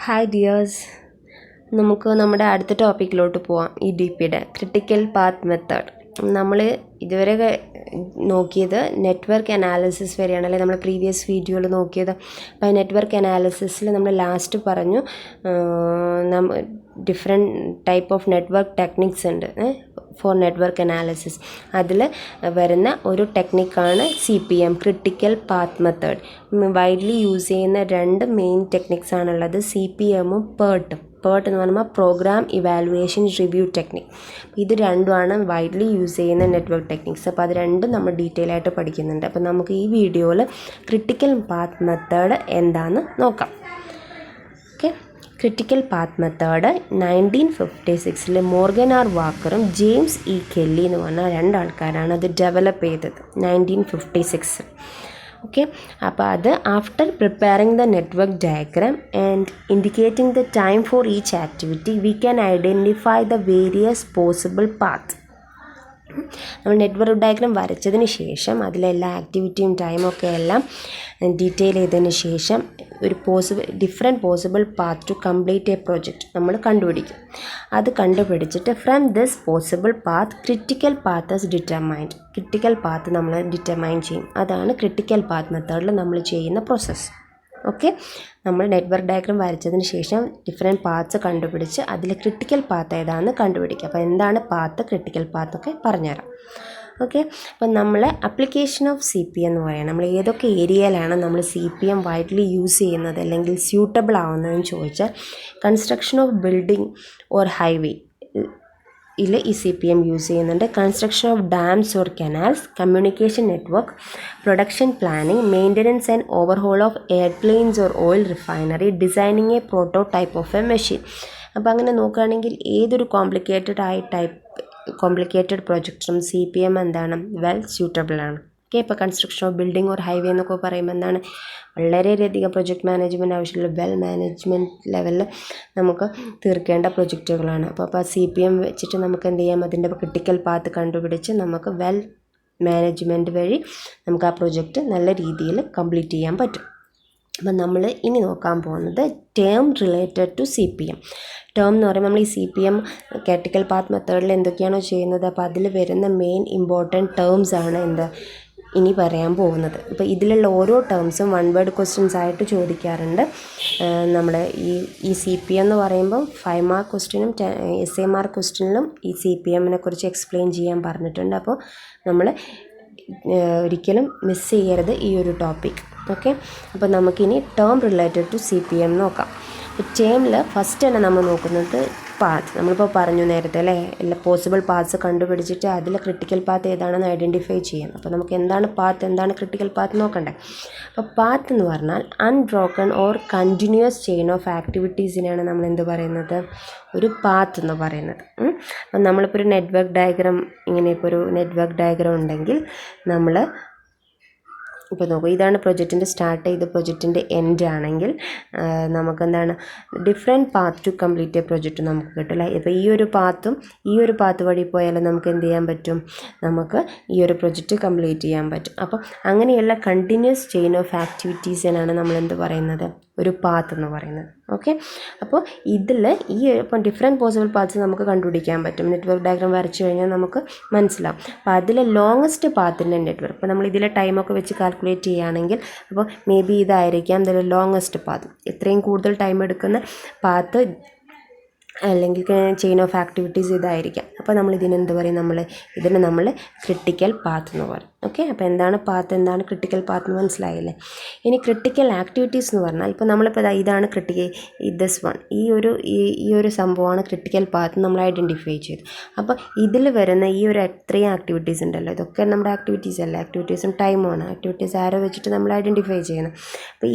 Hi dears, നമുക്ക് നമ്മുടെ അടുത്ത ടോപ്പിക്കിലോട്ട് പോവാം. ഈ ഡി പിയുടെ ക്രിട്ടിക്കൽ പാത്ത് മെത്തേഡ്. നമ്മൾ ഇതുവരെ നോക്കിയത് നെറ്റ്വർക്ക് അനാലിസിസ് വരെയാണ്, അല്ലെങ്കിൽ നമ്മൾ പ്രീവിയസ് വീഡിയോയിൽ നോക്കിയത്. അപ്പോൾ നെറ്റ്വർക്ക് അനാലിസിസിൽ നമ്മൾ ലാസ്റ്റ് പറഞ്ഞു different type of network techniques ഉണ്ട് ഫോർ നെറ്റ്വർക്ക് അനാലിസിസ്. അതിൽ വരുന്ന ഒരു ടെക്നിക്കാണ് CPM, critical path method. Widely use ചെയ്യുന്ന രണ്ട് മെയിൻ ടെക്നിക്സ് ആണുള്ളത്, CPMഉം PERTഉം. PERT എന്ന് പറയുമ്പോൾ പ്രോഗ്രാം ഇവാലുവേഷൻ റിവ്യൂ ടെക്നിക്. ഇത് രണ്ടുമാണ് വൈഡ്ലി യൂസ് ചെയ്യുന്ന നെറ്റ്വർക്ക് ടെക്നിക്സ്. അപ്പോൾ അത് രണ്ടും നമ്മൾ ഡീറ്റെയിൽ ആയിട്ട് പഠിക്കുന്നുണ്ട്. അപ്പോൾ നമുക്ക് ഈ വീഡിയോയിൽ ക്രിട്ടിക്കൽ പാത്ത് മെത്തേഡ് എന്താണെന്ന് നോക്കാം. Okay, critical path method 1956 Morgan R വാക്കറും ജെയിംസ് ഇ കെല്ലി എന്ന് പറഞ്ഞ രണ്ടാൾക്കാരാണ് അത് ഡെവലപ്പ് ചെയ്തത് 1956. ഓക്കെ, അപ്പോൾ അത് after preparing the network diagram and indicating the time for each activity we can identify the various possible path. നമ്മൾ നെറ്റ്വർക്ക് ഡയഗ്രാം വരച്ചതിന് ശേഷം അതിലെല്ലാ ആക്ടിവിറ്റിയും ടൈമൊക്കെ എല്ലാം ഡീറ്റെയിൽ ചെയ്തതിന് ശേഷം ഒരു different possible path to complete a project നമ്മൾ കണ്ടുപിടിക്കും. അത് കണ്ടുപിടിച്ചിട്ട് from this possible path critical path is determined. Critical path നമ്മൾ ഡിറ്റർമൈൻ ചെയ്യും. അതാണ് ക്രിട്ടിക്കൽ പാത്ത് മെത്തേഡിൽ നമ്മൾ ചെയ്യുന്ന പ്രോസസ്സ്. ഓക്കെ, നമ്മൾ നെറ്റ്വർക്ക് ഡയഗ്രാം വരച്ചതിന് ശേഷം ഡിഫറെൻറ്റ് പാത്ത്സ് കണ്ടുപിടിച്ച് അതിൽ ക്രിട്ടിക്കൽ പാത്ത് ഏതാണെന്ന് കണ്ടുപിടിക്കുക. അപ്പോൾ എന്താണ് പാത്ത്, ക്രിട്ടിക്കൽ പാത്തൊക്കെ പറഞ്ഞുതരാം. ഓക്കെ, അപ്പം നമ്മൾ അപ്ലിക്കേഷൻ ഓഫ് CPM എന്ന് പറയാം. നമ്മൾ ഏതൊക്കെ ഏരിയയിലാണ് നമ്മൾ CPM വൈഡ്ലി യൂസ് ചെയ്യുന്നത് അല്ലെങ്കിൽ സ്യൂട്ടബിൾ ആവുന്നതെന്ന് ചോദിച്ചാൽ, construction of building or highway ഇതിൽ ഈ CPM യൂസ് ചെയ്യുന്നുണ്ട്. Construction of dams or canals, communication network, production planning, maintenance and overhaul of airplanes or oil refinery, designing A prototype of A machine. അപ്പോൾ അങ്ങനെ നോക്കുകയാണെങ്കിൽ ഏതൊരു complicated പ്രൊജക്റ്റിനും CPM എന്താണ്, well suitable ആണ്. Okay, ഇപ്പോൾ construction of building or highway എന്നൊക്കെ പറയുമ്പോൾ എന്താണ്, വളരെയധികം പ്രൊജക്റ്റ് മാനേജ്മെൻറ്റ് ആവശ്യമുള്ള വെൽ മാനേജ്മെൻറ്റ് ലെവലിൽ നമുക്ക് തീർക്കേണ്ട പ്രൊജക്റ്റുകളാണ്. അപ്പോൾ CPM വെച്ചിട്ട് നമുക്ക് എന്ത് ചെയ്യാം, അതിൻ്റെ ക്രിട്ടിക്കൽ പാത്ത് കണ്ടുപിടിച്ച് നമുക്ക് വെൽ മാനേജ്മെൻറ്റ് വഴി നമുക്ക് ആ പ്രൊജക്റ്റ് നല്ല രീതിയിൽ കംപ്ലീറ്റ് ചെയ്യാൻ പറ്റും. അപ്പം നമ്മൾ ഇനി നോക്കാൻ പോകുന്നത് term related to CPM. Term എന്ന് പറയുമ്പോൾ നമ്മൾ ഈ CPM ക്രിട്ടിക്കൽ പാത്ത് മെത്തേഡിൽ എന്തൊക്കെയാണോ ചെയ്യുന്നത്, അപ്പോൾ അതിൽ വരുന്ന മെയിൻ ഇമ്പോർട്ടൻറ്റ് ടേംസ് ആണ് ഇനി പറയാൻ പോകുന്നത്. ഇപ്പോൾ ഇതിലുള്ള ഓരോ ടേംസും 1 വേർഡ് ക്വസ്റ്റ്യൻസ് ആയിട്ട് ചോദിക്കാറുണ്ട്. നമ്മുടെ ഈ CPM എന്ന് പറയുമ്പോൾ 5 മാർക്ക് ക്വസ്റ്റ്യനും SA മാർക്ക് ക്വസ്റ്റ്യനിലും ഈ CPMനെ കുറിച്ച് എക്സ്പ്ലെയിൻ ചെയ്യാൻ പറഞ്ഞിട്ടുണ്ട്. അപ്പോൾ നമ്മൾ ഒരിക്കലും മിസ് ചെയ്യരുത് ഈ ഒരു ടോപ്പിക്. ഓക്കെ, അപ്പോൾ നമുക്കിനി ടേം റിലേറ്റഡ് ടു CPM നോക്കാം. ടേമിൽ ഫസ്റ്റ് തന്നെ നമ്മൾ നോക്കുന്നത് പാത്ത്. നമ്മളിപ്പോൾ പറഞ്ഞു നേരത്തെ അല്ലേ, എല്ലാ പോസിബിൾ പാത്ത്സ് കണ്ടുപിടിച്ചിട്ട് അതിൽ ക്രിട്ടിക്കൽ പാത്ത് ഏതാണെന്ന് ഐഡൻറ്റിഫൈ ചെയ്യാം. അപ്പോൾ നമുക്ക് എന്താണ് പാത്ത്, എന്താണ് ക്രിട്ടിക്കൽ പാത്ത് നോക്കണ്ടേ. അപ്പോൾ പാത്ത് എന്ന് പറഞ്ഞാൽ unbroken or continuous chain of ആക്ടിവിറ്റീസിനെയാണ് നമ്മൾ എന്ത് പറയുന്നത്, ഒരു പാത്ത് എന്ന് പറയുന്നത്. അപ്പം നമ്മളിപ്പോൾ ഒരു നെറ്റ്വർക്ക് ഡയഗ്രാം, ഇങ്ങനെ ഇപ്പോൾ ഒരു നെറ്റ്വർക്ക് ഡയഗ്രാം ഉണ്ടെങ്കിൽ നമ്മൾ ഇപ്പോൾ നോക്കൂ, ഇതാണ് പ്രൊജക്റ്റിൻ്റെ സ്റ്റാർട്ട് ചെയ്ത് പ്രൊജക്റ്റിൻ്റെ എൻഡ് ആണെങ്കിൽ നമുക്കെന്താണ് different path to complete a project നമുക്ക് കിട്ടില്ല. ഇപ്പോൾ ഈ ഒരു പാത്ത് വഴി പോയാലും നമുക്ക് എന്ത് ചെയ്യാൻ പറ്റും, നമുക്ക് ഈ ഒരു പ്രൊജക്റ്റ് കംപ്ലീറ്റ് ചെയ്യാൻ പറ്റും. അപ്പോൾ അങ്ങനെയുള്ള കണ്ടിന്യൂസ് ചെയിൻ ഓഫ് ആക്ടിവിറ്റീസിനാണ് നമ്മൾ എന്ത് പറയുന്നത്, ഒരു പാത്ത് എന്ന് പറയുന്നത്. ഓക്കെ, അപ്പോൾ ഇതിൽ ഇപ്പം ഡിഫറെൻറ്റ് പോസിബിൾ പാത്ത്സ് നമുക്ക് കണ്ടുപിടിക്കാൻ പറ്റും. നെറ്റ്വർക്ക് ഡയഗ്രാം വരച്ചു കഴിഞ്ഞാൽ നമുക്ക് മനസ്സിലാവും. അപ്പോൾ അതിലെ ലോങ്ങസ്റ്റ് പാത്തിൻ്റെ നെറ്റ്വർക്ക്, ഇപ്പോൾ നമ്മൾ ഇതിലെ ടൈമൊക്കെ വെച്ച് കാൽക്കുലേറ്റ് ചെയ്യുകയാണെങ്കിൽ അപ്പോൾ മേ ബി ഇതായിരിക്കാം ഇതിലെ ലോങ്ങസ്റ്റ് പാത്ത്. എത്രയും കൂടുതൽ ടൈം എടുക്കുന്ന പാത്ത് അല്ലെങ്കിൽ ചെയിൻ ഓഫ് ആക്ടിവിറ്റീസ് ഇതായിരിക്കാം. അപ്പോൾ നമ്മൾ ഇതിനെന്ത് പറയും, ഇതിനെ നമ്മൾ ക്രിട്ടിക്കൽ പാത്ത് എന്ന് പറയും. ഓക്കെ, അപ്പോൾ എന്താണ് പാത്ത്, എന്താണ് ക്രിട്ടിക്കൽ പാത്ത് എന്ന് മനസ്സിലായില്ലേ. ഇനി ക്രിട്ടിക്കൽ ആക്ടിവിറ്റീസ് എന്ന് പറഞ്ഞാൽ, ഇപ്പോൾ നമ്മളിപ്പോൾ ഇതാണ് ഈ ഒരു സംഭവമാണ് ക്രിട്ടിക്കൽ പാത്ത് നമ്മൾ ഐഡൻറ്റിഫൈ ചെയ്തു. അപ്പോൾ ഇതിൽ വരുന്ന ഈ ഒരു എത്രയും ആക്ടിവിറ്റീസ് ഉണ്ടല്ലോ, ഇതൊക്കെ നമ്മുടെ ആക്ടിവിറ്റീസ് അല്ല, ആക്ടിവിറ്റീസും ടൈമുമാണ്. ആക്ടിവിറ്റീസ് ആരോ വെച്ചിട്ട് നമ്മൾ ഐഡൻറ്റിഫൈ ചെയ്യുന്നത്. അപ്പോൾ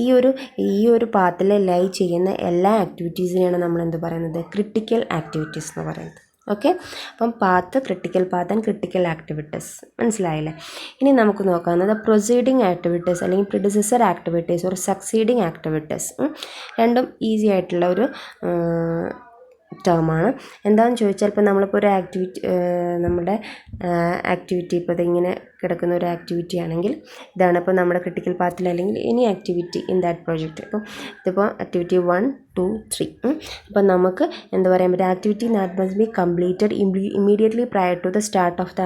ഈ ഒരു പാത്തിൽ ലൈ ചെയ്യുന്ന എല്ലാ ആക്ടിവിറ്റീസിനെയാണ് നമ്മൾ എന്ത് പറയുന്നത്, ക്രിട്ടിക്കൽ ആക്ടിവിറ്റീസ് എന്ന് പറയുന്നത്. ഓക്കെ, അപ്പം path, critical path and critical activities മനസ്സിലായില്ലേ. ഇനി നമുക്ക് നോക്കാവുന്നത് പ്രൊസീഡിങ് ആക്ടിവിറ്റീസ് അല്ലെങ്കിൽ പ്രിഡിസസർ ആക്ടിവിറ്റീസ് ഒരു സക്സീഡിങ് ആക്ടിവിറ്റീസ്. രണ്ടും ഈസി ആയിട്ടുള്ള ഒരു ടേമാണ്. എന്താണെന്ന് ചോദിച്ചാൽ ഇപ്പോൾ നമ്മളിപ്പോൾ ഒരു നമ്മുടെ ആക്ടിവിറ്റി ഇപ്പോൾ ഇതിങ്ങനെ കിടക്കുന്ന ഒരു ആക്ടിവിറ്റി ആണെങ്കിൽ ഇതാണ് ഇപ്പോൾ നമ്മുടെ ക്രിട്ടിക്കൽ പാത്തിൽ അല്ലെങ്കിൽ any activity in that project. ഇപ്പോൾ ഇതിപ്പോൾ ആക്ടിവിറ്റി 1, 2, 3. അപ്പോൾ നമുക്ക് എന്താ പറയാൻ പറ്റുക, activity that must be completed immediately prior to the start of the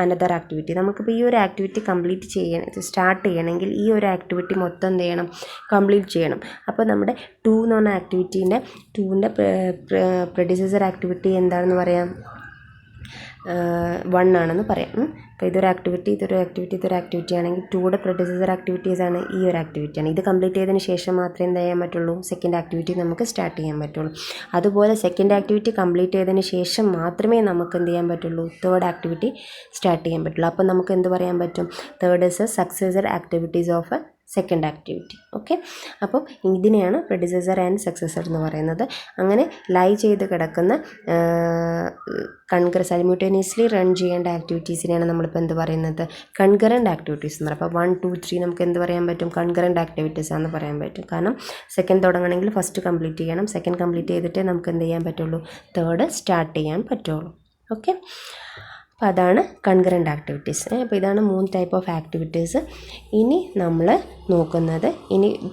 another activity. നമുക്കിപ്പോൾ ഈ ഒരു ആക്ടിവിറ്റി സ്റ്റാർട്ട് ചെയ്യണമെങ്കിൽ ഈ ഒരു ആക്ടിവിറ്റി മൊത്തം എന്ത് ചെയ്യണം, കംപ്ലീറ്റ് ചെയ്യണം. അപ്പോൾ നമ്മുടെ 2 എന്ന് പറഞ്ഞ ആക്ടിവിറ്റീൻ്റെ 2ൻ്റെ പ്രെഡിസസർ ആക്ടിവിറ്റി എന്താണെന്ന് പറയാം, 1 ആണെന്ന് പറയാം. അപ്പോൾ ഇതൊരു ആക്ടിവിറ്റി ആണെങ്കിൽ 2യുടെ പ്രെഡിസസർ ആക്ടിവിറ്റീസാണ് ഈ ഒരു ആക്ടിവിറ്റിയാണ്. ഇത് കംപ്ലീറ്റ് ചെയ്തതിന് ശേഷം മാത്രമേ എന്ത് ചെയ്യാൻ പറ്റുള്ളൂ, സെക്കൻഡ് ആക്ടിവിറ്റി നമുക്ക് സ്റ്റാർട്ട് ചെയ്യാൻ പറ്റുള്ളൂ. അതുപോലെ സെക്കൻഡ് ആക്ടിവിറ്റി കംപ്ലീറ്റ് ചെയ്തതിന് ശേഷം മാത്രമേ നമുക്ക് എന്ത് ചെയ്യാൻ പറ്റുള്ളൂ, തേർഡ് ആക്ടിവിറ്റി സ്റ്റാർട്ട് ചെയ്യാൻ പറ്റുള്ളൂ. അപ്പോൾ നമുക്ക് എന്ത് പറയാൻ പറ്റും, third is A successor activities of A second activity. Okay, അപ്പോൾ ഇതിനെയാണ് പ്രെഡിസസർ ആൻഡ് സക്സസർ എന്ന് പറയുന്നത്. അങ്ങനെ ലൈ ചെയ്ത് കിടക്കുന്ന സൈമിൾട്ടേനിയസ്ലി റൺ ചെയ്യേണ്ട ആക്ടിവിറ്റീസിനെയാണ് നമ്മളിപ്പോൾ എന്ത് പറയുന്നത്, കൺകറൻറ്റ് ആക്ടിവിറ്റീസ് എന്ന് പറയുന്നത്. അപ്പോൾ 1, 2, 3 നമുക്ക് എന്ത് പറയാൻ പറ്റും, കൺകറൻറ്റ് ആക്ടിവിറ്റീസ് ആണെന്ന് പറയാൻ പറ്റും. കാരണം സെക്കൻഡ് തുടങ്ങണമെങ്കിൽ ഫസ്റ്റ് കംപ്ലീറ്റ് ചെയ്യണം, സെക്കൻഡ് കംപ്ലീറ്റ് ചെയ്തിട്ടേ നമുക്ക് എന്ത് ചെയ്യാൻ പറ്റുള്ളൂ, തേർഡ് സ്റ്റാർട്ട് ചെയ്യാൻ പറ്റുള്ളൂ. ഓക്കെ, അപ്പോൾ അതാണ് കൺകറൻറ്റ് ആക്ടിവിറ്റീസ്. അപ്പോൾ ഇതാണ് 3 ടൈപ്പ് ഓഫ് ആക്ടിവിറ്റീസ്. ഇനി നമ്മൾ നോക്കുന്നത്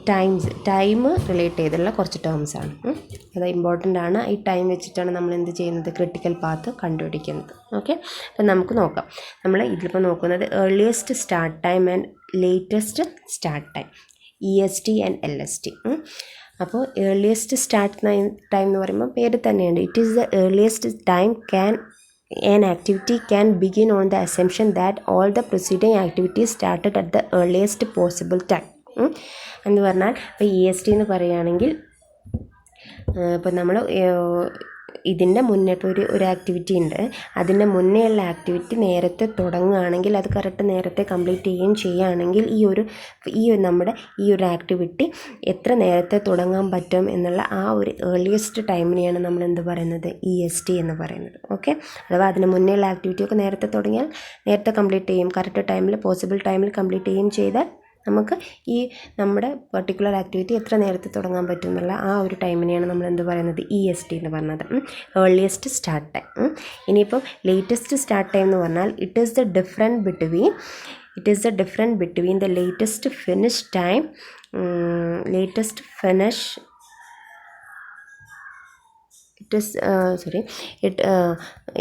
ടൈം റിലേറ്റ് ചെയ്തുള്ള കുറച്ച് ടേംസാണ്. അത് ഇമ്പോർട്ടൻ്റ് ആണ്. ഈ ടൈം വെച്ചിട്ടാണ് നമ്മൾ എന്ത് ചെയ്യുന്നത്, ക്രിട്ടിക്കൽ പാത്ത് കണ്ടുപിടിക്കുന്നത്. ഓക്കെ, അപ്പോൾ നമുക്ക് നോക്കാം. നമ്മൾ ഇതിലിപ്പോൾ നോക്കുന്നത് earliest start time and latest start time, EST and LST. അപ്പോൾ ഏർലിയസ്റ്റ് സ്റ്റാർട്ട് ടൈം എന്ന് പറയുമ്പോൾ പേര് തന്നെയുണ്ട്, it is the earliest time an activity can begin on the assumption that all the preceding activities started at the earliest possible time. എന്ന് പറഞ്ഞാൽ ഇപ്പോൾ EST എന്ന് പറയുകയാണെങ്കിൽ ഇപ്പോൾ നമ്മൾ ഇതിൻ്റെ മുന്നേ ഇപ്പോൾ ഒരു ആക്ടിവിറ്റി ഉണ്ട്, അതിൻ്റെ മുന്നേ ഉള്ള ആക്ടിവിറ്റി നേരത്തെ തുടങ്ങുകയാണെങ്കിൽ അത് കറക്റ്റ് നേരത്തെ കംപ്ലീറ്റ് ചെയ്യുകയാണെങ്കിൽ നമ്മുടെ ഈ ഒരു ആക്ടിവിറ്റി എത്ര നേരത്തെ തുടങ്ങാൻ പറ്റും എന്നുള്ള ആ ഒരു ഏർലിയസ്റ്റ് ടൈമിനെയാണ് നമ്മൾ എന്ത് പറയുന്നത്, EST എന്ന് പറയുന്നത്. ഓക്കെ, അഥവാ അതിന് മുന്നേ ഉള്ള ആക്ടിവിറ്റിയൊക്കെ നേരത്തെ തുടങ്ങിയാൽ നേരത്തെ കംപ്ലീറ്റ് ചെയ്യും, കറക്റ്റ് ടൈമിൽ പോസിബിൾ ടൈമിൽ കംപ്ലീറ്റ് ചെയ്യുകയും ചെയ്താൽ നമുക്ക് ഈ നമ്മുടെ പർട്ടിക്കുലർ ആക്ടിവിറ്റി എത്ര നേരത്തെ തുടങ്ങാൻ പറ്റും എന്നുള്ള ആ ഒരു ടൈമിനെയാണ് നമ്മൾ എന്ത് പറയുന്നത്, EST എന്ന് പറഞ്ഞത്, ഏർലിയസ്റ്റ് സ്റ്റാർട്ട് ടൈം. ഇനിയിപ്പം ലേറ്റസ്റ്റ് സ്റ്റാർട്ട് ടൈം എന്ന് പറഞ്ഞാൽ it is the difference between the latest finish time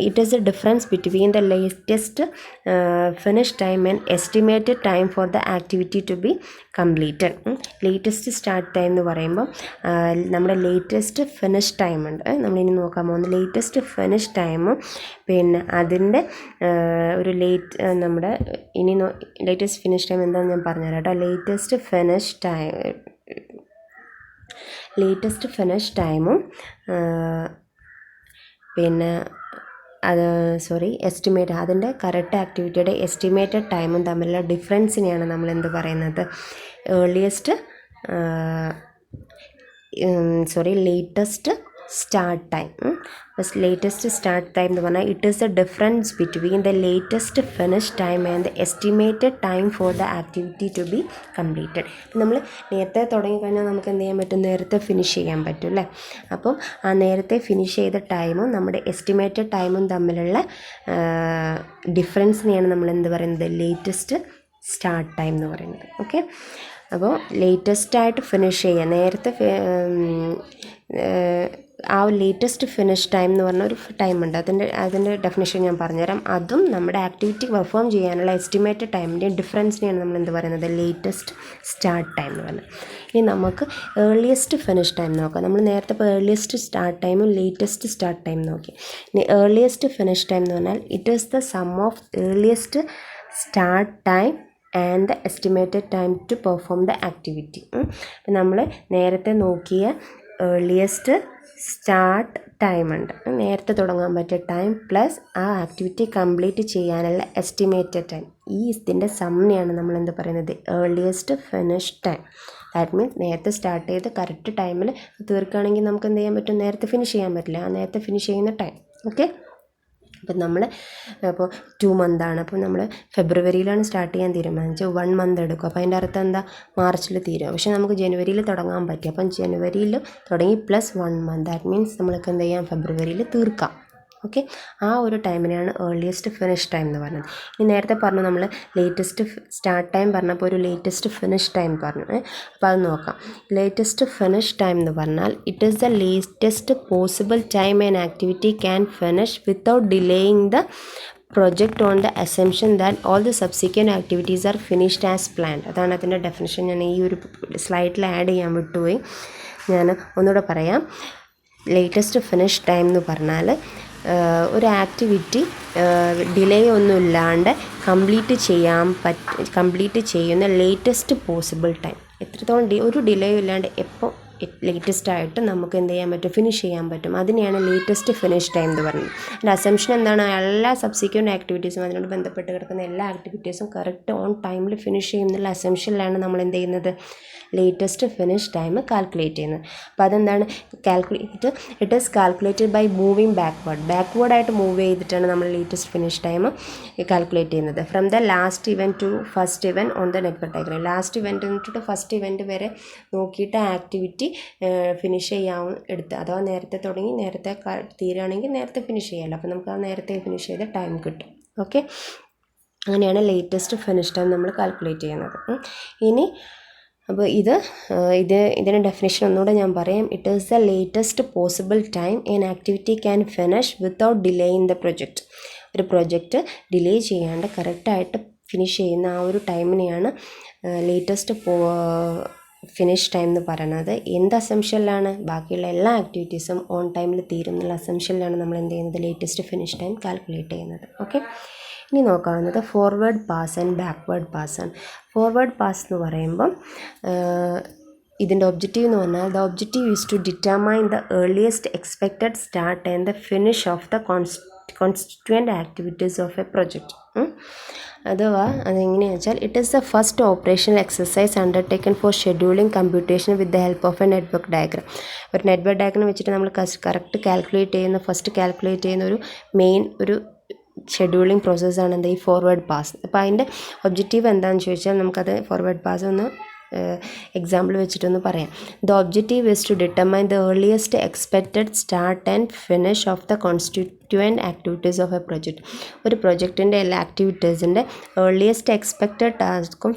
it is the difference between the latest finish time and estimated time for the activity to be completed. Latest start time എന്ന് പറയുമ്പോൾ നമ്മുടെ latest finish time ഉണ്ട്, നമ്മളിനി നോക്കാൻ പോകുന്നത് latest finish ടൈമും പിന്നെ അതിൻ്റെ ഒരു നമ്മുടെ ലേറ്റസ്റ്റ് ഫിനിഷ് ടൈം എന്താണെന്ന് ഞാൻ പറഞ്ഞുതരാം കേട്ടോ. ലേറ്റസ്റ്റ് ഫിനിഷ് ടൈമും പിന്നെ എസ്റ്റിമേറ്റ് അതിൻ്റെ കറക്റ്റ് ആക്ടിവിറ്റിയുടെ എസ്റ്റിമേറ്റഡ് ടൈമും തമ്മിലുള്ള ഡിഫറൻസിനെയാണ് നമ്മൾ എന്ത് പറയുന്നത്, latest start time. Latest start time എന്ന് പറഞ്ഞാൽ it is the difference between the latest finish time and the estimated time for the activity to be completed. നമ്മൾ നേരത്തെ തുടങ്ങിക്കഴിഞ്ഞാൽ നമുക്ക് എന്ത് ചെയ്യാൻ പറ്റും, നേരത്തെ ഫിനിഷ് ചെയ്യാൻ പറ്റും അല്ലേ. അപ്പം ആ നേരത്തെ ഫിനിഷ് ചെയ്ത ടൈമും നമ്മുടെ എസ്റ്റിമേറ്റഡ് ടൈമും തമ്മിലുള്ള ഡിഫറൻസിനെയാണ് നമ്മൾ എന്ത് പറയുന്നത്, ലേറ്റസ്റ്റ് സ്റ്റാർട്ട് ടൈം എന്ന് പറയുന്നത്. ഓക്കെ, അപ്പോൾ ലേറ്റസ്റ്റായിട്ട് ഫിനിഷ് ചെയ്യുക, നേരത്തെ ആ ലേറ്റസ്റ്റ് ഫിനിഷ് ടൈം എന്ന് പറഞ്ഞ ഒരു ടൈമുണ്ട്, അതിൻ്റെ ഡെഫിനേഷൻ ഞാൻ പറഞ്ഞുതരാം. അതും നമ്മുടെ ആക്ടിവിറ്റി പെർഫോം ചെയ്യാനുള്ള എസ്റ്റിമേറ്റഡ് ടൈമിൻ്റെയും ഡിഫറൻസിനെയാണ് നമ്മൾ എന്ത് പറയുന്നത്, ലേറ്റസ്റ്റ് സ്റ്റാർട്ട് ടൈം എന്ന് പറയുന്നത്. ഇനി നമുക്ക് ഏർലിയസ്റ്റ് ഫിനിഷ് ടൈം നോക്കാം. നമ്മൾ നേരത്തെ ഇപ്പോൾ ഏർലിയസ്റ്റ് സ്റ്റാർട്ട് ടൈമും ലേറ്റസ്റ്റ് സ്റ്റാർട്ട് ടൈം നോക്കി. ഇനി ഏർലിയസ്റ്റ് ഫിനിഷ് ടൈം എന്ന് പറഞ്ഞാൽ it is the sum of earliest start time and the estimated time to perform the activity. അപ്പം നമ്മൾ നേരത്തെ നോക്കിയ ഏർലിയസ്റ്റ് സ്റ്റാർട്ട് ടൈം ഉണ്ട്, നേരത്തെ തുടങ്ങാൻ പറ്റിയ ടൈം പ്ലസ് ആ ആക്ടിവിറ്റി കംപ്ലീറ്റ് ചെയ്യാനുള്ള എസ്റ്റിമേറ്റഡ് ടൈം, ഇതിൻ്റെ സമ്മിനെയാണ് നമ്മൾ എന്ത് പറയുന്നത്, earliest finish time. That means നേരത്തെ സ്റ്റാർട്ട് ചെയ്ത് കറക്റ്റ് ടൈമിൽ തീർക്കുകയാണെങ്കിൽ നമുക്ക് എന്ത് ചെയ്യാൻ പറ്റും, നേരത്തെ ഫിനിഷ് ചെയ്യാൻ പറ്റില്ല, ആ നേരത്തെ ഫിനിഷ് ചെയ്യുന്ന ടൈം. ഓക്കെ, അപ്പം നമ്മൾ ഇപ്പോൾ 2 മന്താണ്, അപ്പോൾ നമ്മൾ ഫെബ്രുവരിയിലാണ് സ്റ്റാർട്ട് ചെയ്യാൻ തീരുമാനിച്ചത്, 1 മന്ത് എടുക്കും. അപ്പോൾ അതിൻ്റെ അർത്ഥം എന്താ, മാർച്ചിൽ തീരും. പക്ഷേ നമുക്ക് ജനുവരിയിൽ തുടങ്ങാൻ പറ്റും. അപ്പം ജനുവരിയിൽ തുടങ്ങി പ്ലസ് 1 മന്ത്, ദാറ്റ് മീൻസ് നമ്മൾക്ക് എന്ത് ചെയ്യാം, ഫെബ്രുവരിയിൽ തീർക്കാം. ഓക്കെ, ആ ഒരു ടൈമിനെയാണ് ഏർലിയസ്റ്റ് ഫിനിഷ് ടൈം എന്ന് പറയുന്നത്. ഇനി നേരത്തെ പറഞ്ഞു നമ്മൾ ലേറ്റസ്റ്റ് സ്റ്റാർട്ട് ടൈം പറഞ്ഞപ്പോൾ ഒരു ലേറ്റസ്റ്റ് ഫിനിഷ് ടൈം പറഞ്ഞു. അപ്പോൾ അത് നോക്കാം. ലേറ്റസ്റ്റ് ഫിനിഷ് ടൈം എന്ന് പറഞ്ഞാൽ it is the latest possible time an activity can finish without delaying the project on the assumption that all the subsequent activities are finished as planned. അതാണ് അതിൻ്റെ definition. ഞാൻ ഈ ഒരു സ്ലൈഡിൽ ആഡ് ചെയ്യാൻ വിട്ടുപോയി, ഞാൻ ഒന്നുകൂടെ പറയാം. ലേറ്റസ്റ്റ് ഫിനിഷ് ടൈം എന്ന് പറഞ്ഞാൽ ഒരു ആക്ടിവിറ്റി ഡിലേ ഒന്നുമില്ലാണ്ട് കംപ്ലീറ്റ് ചെയ്യുന്ന ലേറ്റസ്റ്റ് പോസിബിൾ ടൈം. എത്രത്തോളം ഒരു ഡിലേയും ഇല്ലാണ്ട് എപ്പോൾ ലേറ്റസ്റ്റ് ആയിട്ട് നമുക്ക് എന്ത് ചെയ്യാൻ പറ്റും, ഫിനിഷ് ചെയ്യാൻ പറ്റും. അതിനെയാണ് ലേറ്റസ്റ്റ് ഫിനിഷ് ടൈം എന്ന് പറയുന്നത്. അതിൻ്റെ അസംഷൻ എന്താണ്, എല്ലാ സബ്സിക്വൻറ്റ് ആക്ടിവിറ്റീസും അതിനോട് ബന്ധപ്പെട്ട് കിടക്കുന്ന എല്ലാ ആക്ടിവിറ്റീസും കറക്റ്റ് ഓൺ ടൈമിൽ ഫിനിഷ് ചെയ്യുന്നുള്ള അസംഷനിലാണ് നമ്മൾ എന്ത് ചെയ്യുന്നത്, ലേറ്റസ്റ്റ് ഫിനിഷ് ടൈം കാൽക്കുലേറ്റ് ചെയ്യുന്നത്. അപ്പോൾ അതെന്താണ്, it is calculated by moving ബാക്ക്വേർഡായിട്ട് മൂവ് ചെയ്തിട്ടാണ് നമ്മൾ ലേറ്റസ്റ്റ് ഫിനിഷ് ടൈം കാൽക്കുലേറ്റ് ചെയ്യുന്നത്. From the last event to first event on the network diagram. Last event തൊട്ട് ഫസ്റ്റ് ഇവൻറ്റ് വരെ നോക്കിയിട്ട് ആക്ടിവിറ്റി ഫിനിഷ് ചെയ്യാൻ എടുത്ത്, അഥവാ നേരത്തെ തുടങ്ങി നേരത്തെ തീരുകയാണെങ്കിൽ നേരത്തെ ഫിനിഷ് ചെയ്യാമല്ലോ. അപ്പോൾ നമുക്ക് ആ നേരത്തെ ഫിനിഷ് ചെയ്ത ടൈം കിട്ടും. ഓക്കെ, അങ്ങനെയാണ് ലേറ്റസ്റ്റ് ഫിനിഷ് ടൈം നമ്മൾ കാൽക്കുലേറ്റ് ചെയ്യുന്നത്. ഇനി അപ്പോൾ ഇതിൻ്റെ ഡെഫിനേഷൻ ഒന്നുകൂടെ ഞാൻ പറയാം. It is the latest possible time N activity can finish without delaying the project. ഒരു പ്രൊജക്റ്റ് ഡിലേ ചെയ്യാണ്ട് കറക്റ്റായിട്ട് ഫിനിഷ് ചെയ്യുന്ന ആ ഒരു ടൈമിനെയാണ് ലേറ്റസ്റ്റ് ഫിനിഷ് ടൈം എന്ന് പറയുന്നത്. എന്ത് അസംഷനിലാണ്, ബാക്കിയുള്ള എല്ലാ ആക്ടിവിറ്റീസും ഓൺ ടൈമിൽ തീരുന്നുള്ള അസംഷനിലാണ് നമ്മൾ എന്ത് ചെയ്യുന്നത്, ലേറ്റസ്റ്റ് ഫിനിഷ് ടൈം കാൽക്കുലേറ്റ് ചെയ്യുന്നത്. ഓക്കെ, ഇനി നോക്കാവുന്നത് forward pass and backward pass ആണ്. ഫോർവേഡ് പാസ് എന്ന് പറയുമ്പം ഇതിൻ്റെ ഒബ്ജക്റ്റീവ് എന്ന് പറഞ്ഞാൽ the objective is to determine the earliest expected start and the finish of the constituent activities of a project. അഥവാ അതെങ്ങനെയാണെന്ന് വെച്ചാൽ it is the first operational exercise undertaken for scheduling computation with the help of a network diagram. ഒരു network diagram വെച്ചിട്ട് നമ്മൾ correct first calculate ചെയ്യുന്ന ഒരു main ഒരു scheduling പ്രോസസ്സാണ് എന്താ, ഈ ഫോർവേഡ് പാസ്. അപ്പോൾ അതിൻ്റെ ഒബ്ജക്റ്റീവ് എന്താണെന്ന് ചോദിച്ചാൽ നമുക്കത് ഫോർവേഡ് പാസ് ഒന്ന് എക്സാമ്പിൾ വെച്ചിട്ടൊന്ന് പറയാം. The objective is to determine the earliest expected start and finish of the constituent activities of a project. ഒരു പ്രൊജക്റ്റിൻ്റെ എല്ലാ ആക്ടിവിറ്റീസിൻ്റെ ഏർലിയസ്റ്റ് എക്സ്പെക്റ്റഡ് ടാസ്കും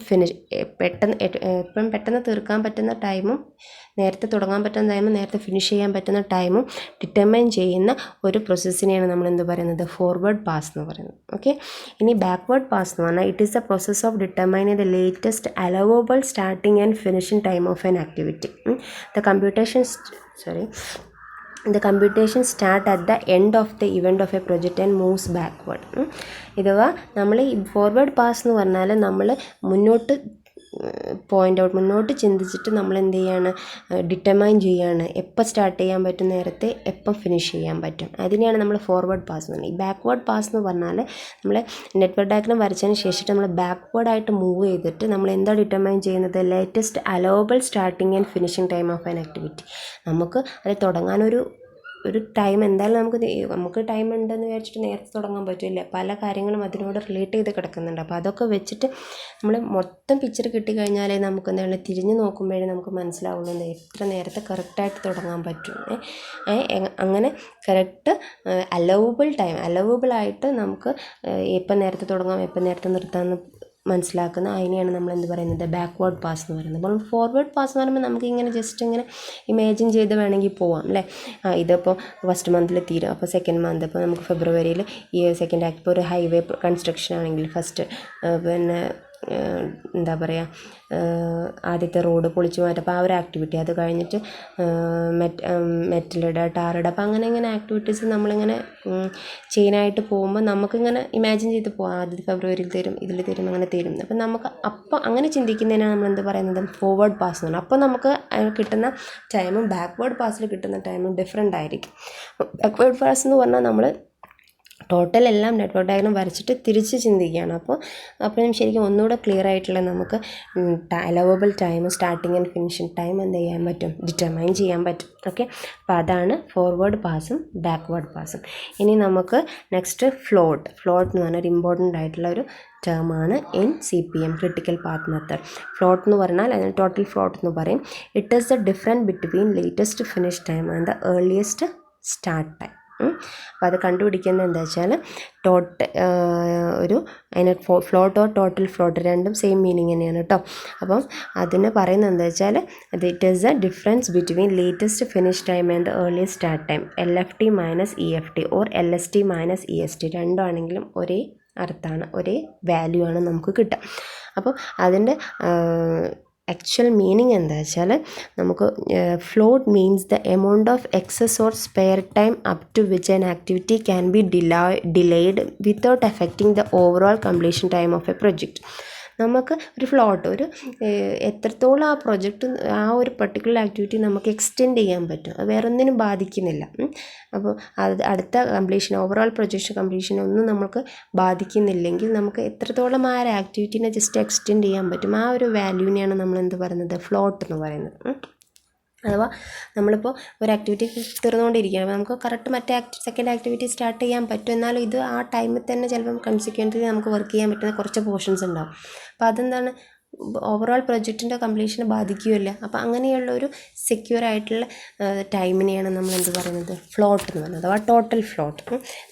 പെട്ടെന്ന് തീർക്കാൻ പറ്റുന്ന ടൈമും നേരത്തെ തുടങ്ങാൻ പറ്റുന്ന ടൈമും നേരത്തെ ഫിനിഷ് ചെയ്യാൻ പറ്റുന്ന ടൈമും ഡിറ്റർമൈൻ ചെയ്യുന്ന ഒരു പ്രോസസ്സിനെയാണ് നമ്മൾ എന്ത് പറയുന്നത്, ഫോർവേഡ് പാസ് എന്ന് പറയുന്നത്. ഓക്കെ, ഇനി ബാക്ക്വേർഡ് പാസ് എന്ന് പറഞ്ഞാൽ it is the process of determining the latest allowable starting and finishing time of an activity. The computation start at the end of the event of a project and moves backward. ഇഥവാ നമ്മൾ ഈ forward pass എന്ന് പറഞ്ഞാൽ നമ്മൾ മുന്നോട്ട് ചിന്തിച്ചിട്ട് നമ്മൾ എന്ത് ചെയ്യാണ്, ഡിറ്റർമൈൻ ചെയ്യാണ് എപ്പോൾ സ്റ്റാർട്ട് ചെയ്യാൻ പറ്റും, നേരത്തെ എപ്പം ഫിനിഷ് ചെയ്യാൻ പറ്റും. അതിനെയാണ് നമ്മൾ ഫോർവേഡ് പാസ് എന്ന് പറയുന്നത്. ഈ ബാക്ക്വേർഡ് പാസ് എന്ന് പറഞ്ഞാൽ നമ്മൾ നെറ്റ്വർക്ക് ഡയഗ്രാം വരച്ചതിന് ശേഷം നമ്മൾ ബാക്ക്വേർഡായിട്ട് മൂവ് ചെയ്തിട്ട് നമ്മൾ എന്താ ഡിറ്റർമൈൻ ചെയ്യുന്നത്, latest allowable starting and finishing time of an activity. നമുക്ക് അത് തുടങ്ങാനൊരു ടൈം എന്തായാലും നമുക്ക് ടൈം ഉണ്ടെന്ന് വിചാരിച്ചിട്ട് നേരത്തെ തുടങ്ങാൻ പറ്റില്ല. പല കാര്യങ്ങളും അതിനോട് റിലേറ്റ് ചെയ്ത് കിടക്കുന്നുണ്ട്. അപ്പോൾ അതൊക്കെ വെച്ചിട്ട് നമ്മൾ മൊത്തം പിക്ചർ കിട്ടിക്കഴിഞ്ഞാലേ നമുക്ക് എന്താണ് തിരിഞ്ഞ് നോക്കുമ്പോഴേ നമുക്ക് മനസ്സിലാവുള്ളൂ എത്ര നേരത്തെ കറക്റ്റായിട്ട് തുടങ്ങാൻ പറ്റും. അങ്ങനെ കറക്റ്റ് അലവബിളായിട്ട് നമുക്ക് എപ്പം നേരത്തെ തുടങ്ങാം എപ്പം നേരത്തെ നിർത്താമെന്ന് മനസ്സിലാക്കുന്ന അതിനെയാണ് നമ്മൾ എന്ത് പറയുന്നത്, ബാക്ക്വേർഡ് പാസ് എന്ന് പറയുന്നത്. അപ്പോൾ ഫോർവേഡ് പാസ് എന്ന് പറയുമ്പോൾ നമുക്ക് ഇങ്ങനെ ജസ്റ്റ് ഇങ്ങനെ ഇമാജിൻ ചെയ്ത് വേണമെങ്കിൽ പോവാം അല്ലേ. ഇതിപ്പോൾ ഫസ്റ്റ് മന്തിൽ തീരും, അപ്പോൾ സെക്കൻഡ് മന്ത് ഇപ്പോൾ നമുക്ക് ഫെബ്രുവരിയിൽ ഈ സെക്കൻഡ് ആക്ട്, ഇപ്പോൾ ഒരു ഹൈവേ കൺസ്ട്രക്ഷൻ ആണെങ്കിൽ ഫസ്റ്റ് പിന്നെ എന്താ പറയുക, ആദ്യത്തെ റോഡ് പൊളിച്ചു മാറ്റുക, അപ്പോൾ ആ ഒരു ആക്ടിവിറ്റി. അത് കഴിഞ്ഞിട്ട് മെറ്റലിടുക, ടാറിടുക. അപ്പോൾ അങ്ങനെ ആക്ടിവിറ്റീസ് നമ്മളിങ്ങനെ ചെയിനായിട്ട് പോകുമ്പോൾ നമുക്കിങ്ങനെ ഇമാജിൻ ചെയ്ത് പോകാം. ആദ്യത്തെ ഫെബ്രുവരിയിൽ തരും, ഇതിൽ തരും, അങ്ങനെ തരും. അപ്പം നമുക്ക് അപ്പോൾ അങ്ങനെ ചിന്തിക്കുന്നതിനാണ് നമ്മൾ എന്ത് പറയുന്നത്, ഫോർവേഡ് പാസ് എന്ന് പറഞ്ഞാൽ. അപ്പോൾ നമുക്ക് കിട്ടുന്ന ടൈമും ബാക്ക്വേർഡ് പാസിൽ കിട്ടുന്ന ടൈമും ഡിഫറെൻ്റ് ആയിരിക്കും. ബാക്ക്വേർഡ് പാസ് എന്ന് പറഞ്ഞാൽ നമ്മൾ ടോട്ടൽ എല്ലാം നെറ്റ്വർക്ക് ഡയഗ്രാം വരച്ചിട്ട് തിരിച്ച് ചിന്തിക്കുകയാണ്. അപ്പോൾ ശരിക്കും ഒന്നുകൂടെ ക്ലിയർ ആയിട്ടുള്ള നമുക്ക് allowable time, starting and finishing time എന്ത് ചെയ്യാൻ പറ്റും, ഡിറ്റർമൈൻ ചെയ്യാൻ പറ്റും. ഓക്കെ, അപ്പോൾ അതാണ് ഫോർവേഡ് പാസും ബാക്ക്വേർഡ് പാസും. ഇനി നമുക്ക് നെക്സ്റ്റ് ഫ്ലോട്ട് എന്ന് പറഞ്ഞാൽ ഒരു ഇമ്പോർട്ടൻ്റ് ആയിട്ടുള്ള ഒരു ടേമാണ് in CPM critical path method. Float എന്ന് പറഞ്ഞാൽ അതിന് ടോട്ടൽ ഫ്ലോട്ട് എന്ന് പറയും. It is the difference between latest finish time and the earliest start time. അപ്പോൾ അത് കണ്ടുപിടിക്കുന്നത് എന്താ വെച്ചാൽ അതിന് ഫ്ലോട്ട് ഓർ ടോട്ടൽ ഫ്ലോട്ട് രണ്ടും സെയിം മീനിങ് തന്നെയാണ് കേട്ടോ. അപ്പം അതിന് പറയുന്നത് എന്താ വെച്ചാൽ it is the difference between latest finish time and the earliest start time, LFT minus EFT or LST minus EST. രണ്ടാണെങ്കിലും ഒരേ അർത്ഥമാണ്, ഒരേ വാല്യൂ ആണ് നമുക്ക് കിട്ടുക. അപ്പോൾ അതിൻ്റെ ആക്ച്വൽ മീനിങ് എന്താ വെച്ചാൽ നമുക്ക് float means the amount of excess or spare time up to which an activity can be delayed without affecting the overall completion time of a project. നമുക്ക് ഒരു ഫ്ലോട്ട്, എത്രത്തോളം ആ പ്രൊജക്റ്റ്, ആ ഒരു പർട്ടിക്കുലർ ആക്ടിവിറ്റി നമുക്ക് എക്സ്റ്റെൻഡ് ചെയ്യാൻ പറ്റും, അത് വേറൊന്നിനും ബാധിക്കുന്നില്ല. അപ്പോൾ അത് അടുത്ത കംപ്ലീഷൻ, ഓവറോൾ പ്രൊജക്റ്റ് കംപ്ലീഷനൊന്നും നമുക്ക് ബാധിക്കുന്നില്ലെങ്കിൽ നമുക്ക് എത്രത്തോളം ആ ഒരു ആക്ടിവിറ്റീനെ ജസ്റ്റ് എക്സ്റ്റെൻഡ് ചെയ്യാൻ പറ്റും, ആ ഒരു വാല്യൂവിനെയാണ് നമ്മൾ എന്ത് പറയുന്നത്, ഫ്ലോട്ട് എന്ന് പറയുന്നത്. അഥവാ നമ്മളിപ്പോൾ ഒരു ആക്ടിവിറ്റി തീർന്നുകൊണ്ടിരിക്കുകയാണ്, അപ്പോൾ നമുക്ക് കറക്റ്റ് മറ്റേ സെക്കൻഡ് ആക്ടിവിറ്റി സ്റ്റാർട്ട് ചെയ്യാൻ പറ്റും. എന്നാലും ഇത് ആ ടൈമിൽ തന്നെ ചിലപ്പം കൺസിക്വൻ്റ്ലി നമുക്ക് വർക്ക് ചെയ്യാൻ പറ്റുന്ന കുറച്ച് പോർഷൻസ് ഉണ്ടാവും. അപ്പോൾ അതെന്താണ്, ഓവറോൾ പ്രൊജക്റ്റിൻ്റെ കംപ്ലീഷനെ ബാധിക്കുകയില്ല. അപ്പോൾ അങ്ങനെയുള്ള ഒരു സെക്യൂർ ആയിട്ടുള്ള ടൈമിനെയാണ് നമ്മൾ എന്ത് പറയുന്നത്, ഫ്ലോട്ട് എന്ന് പറയുന്നത്, അഥവാ ടോട്ടൽ ഫ്ലോട്ട്.